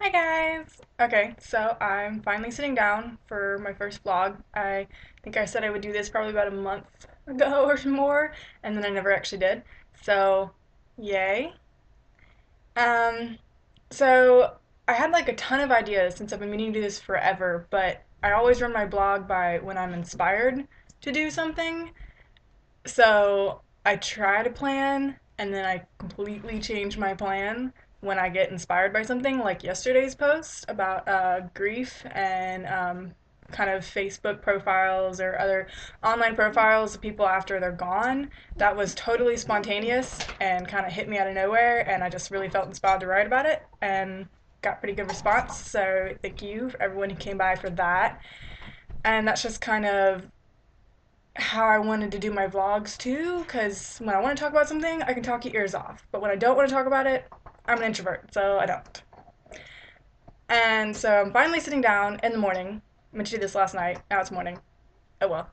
Hi guys! Okay, so I'm finally sitting down for my first vlog. I think I said I would do this probably about a month ago or more, and then I never actually did. So, yay. Um, so I had like a ton of ideas since I've been meaning to do this forever, but I always run my blog by when I'm inspired to do something. So I try to plan and then I completely change my plan when I get inspired by something, like yesterday's post about grief and kind of Facebook profiles or other online profiles of people after they're gone. That was totally spontaneous and kind of hit me out of nowhere, and I just really felt inspired to write about it and got pretty good response. So thank you for everyone who came by for that. And that's just kind of how I wanted to do my vlogs too, because when I want to talk about something, I can talk your ears off. But when I don't want to talk about it, I'm an introvert, so I don't. And so I'm finally sitting down in the morning. I meant to do this last night. Now it's morning. Oh well.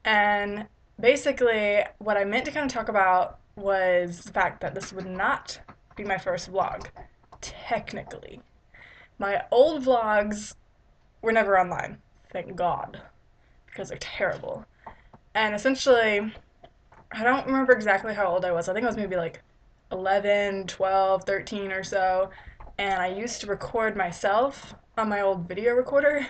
And basically, what I meant to kind of talk about was the fact that this would not be my first vlog. Technically. My old vlogs were never online. Thank God. Because they're terrible. And essentially, I don't remember exactly how old I was. I think I was maybe like 11, 12, 13 or so. And I used to record myself on my old video recorder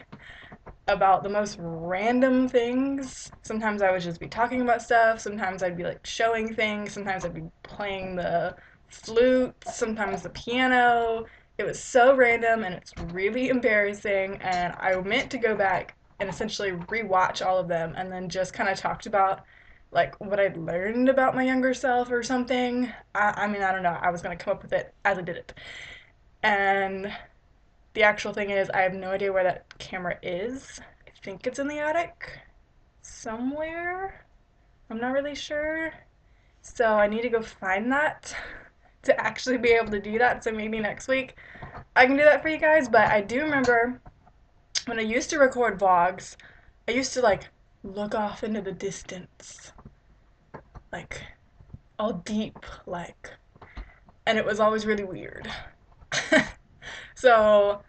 about the most random things. Sometimes I would just be talking about stuff. Sometimes I'd be like showing things. Sometimes I'd be playing the flute. Sometimes the piano. It was so random and it's really embarrassing. And I meant to go back and essentially rewatch all of them and then just kind of talked about like what I'd learned about my younger self or something. I mean, I don't know. I was going to come up with it as I did it. And the actual thing is, I have no idea where that camera is. I think it's in the attic somewhere. I'm not really sure. So I need to go find that to actually be able to do that. So maybe next week I can do that for you guys. But I do remember when I used to record vlogs, I used to like look off into the distance, like all deep, like, and it was always really weird. So,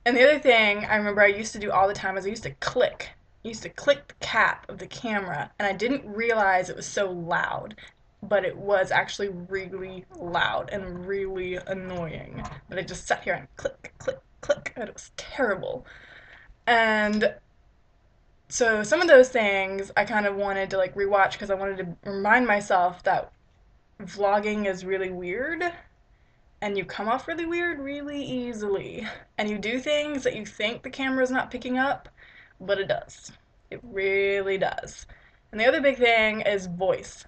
and the other thing I remember I used to do all the time is I used to click. I used to click the cap of the camera, and I didn't realize it was so loud, but it was actually really loud and really annoying. But I just sat here and click, click, click, and it was terrible. And so some of those things I kind of wanted to like rewatch because I wanted to remind myself that vlogging is really weird and you come off really weird really easily. And you do things that you think the camera's not picking up, but it does. It really does. And the other big thing is voice.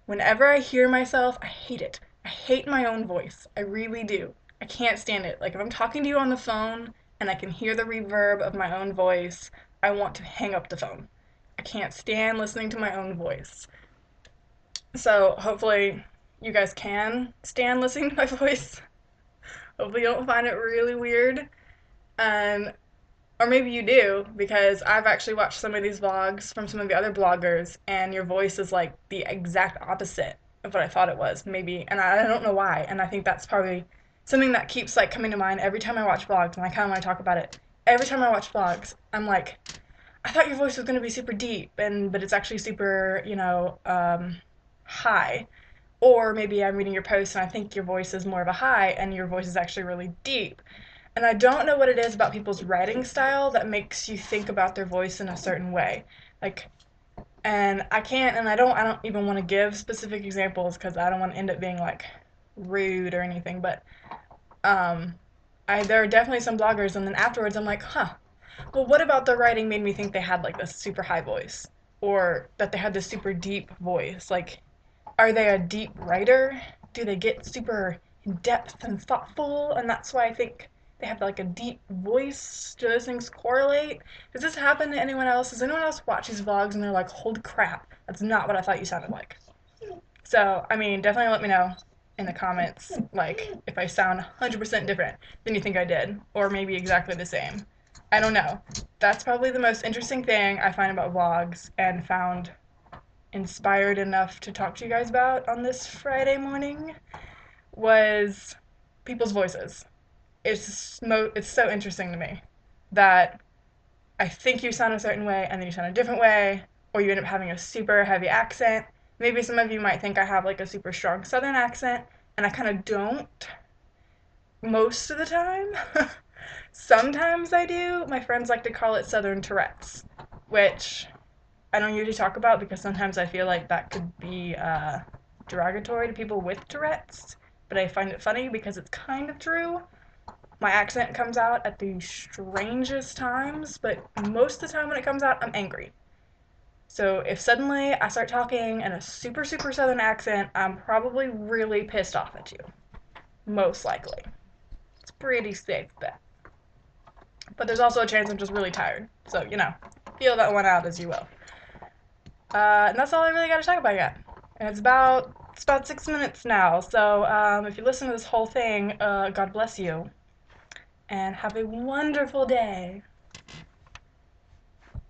Whenever I hear myself, I hate it. I hate my own voice. I really do. I can't stand it. Like if I'm talking to you on the phone and I can hear the reverb of my own voice, I want to hang up the phone. I can't stand listening to my own voice. So hopefully you guys can stand listening to my voice. Hopefully you don't find it really weird. Um, or maybe you do, because I've actually watched some of these vlogs from some of the other bloggers, and your voice is like the exact opposite of what I thought it was, maybe. And I don't know why. And I think that's probably something that keeps like coming to mind every time I watch vlogs, and I kind of want to talk about it. Every time I watch vlogs, I'm like, I thought your voice was going to be super deep, and but it's actually super, high. Or maybe I'm reading your post and I think your voice is more of a high and your voice is actually really deep. And I don't know what it is about people's writing style that makes you think about their voice in a certain way. Like, and I can't, and I don't even want to give specific examples because I don't want to end up being like rude or anything. But um, there are definitely some bloggers, and then afterwards I'm like, huh. Well, what about their writing made me think they had like this super high voice, or that they had this super deep voice? Like, are they a deep writer? Do they get super in depth and thoughtful? And that's why I think they have like a deep voice. Do those things correlate? Does this happen to anyone else? Does anyone else watch these vlogs and they're like, holy crap, that's not what I thought you sounded like? So, I mean, definitely let me know in the comments, like, if I sound 100% different than you think I did, or maybe exactly the same. I don't know. That's probably the most interesting thing I find about vlogs and found inspired enough to talk to you guys about on this Friday morning was people's voices. it's so interesting to me that I think you sound a certain way and then you sound a different way, or you end up having a super heavy accent. Maybe some of you might think I have like a super strong southern accent, and I kind of don't most of the time. Sometimes I do. My friends like to call it southern Tourette's, which I don't usually talk about because sometimes I feel like that could be derogatory to people with Tourette's, but I find it funny because it's kind of true. My accent comes out at the strangest times, but most of the time when it comes out, I'm angry. So if suddenly I start talking in a super, super southern accent, I'm probably really pissed off at you. Most likely. It's pretty safe bet. But there's also a chance I'm just really tired. So, feel that one out as you will. And that's all I really got to talk about yet. And it's about 6 minutes now. So if you listen to this whole thing, God bless you, and have a wonderful day.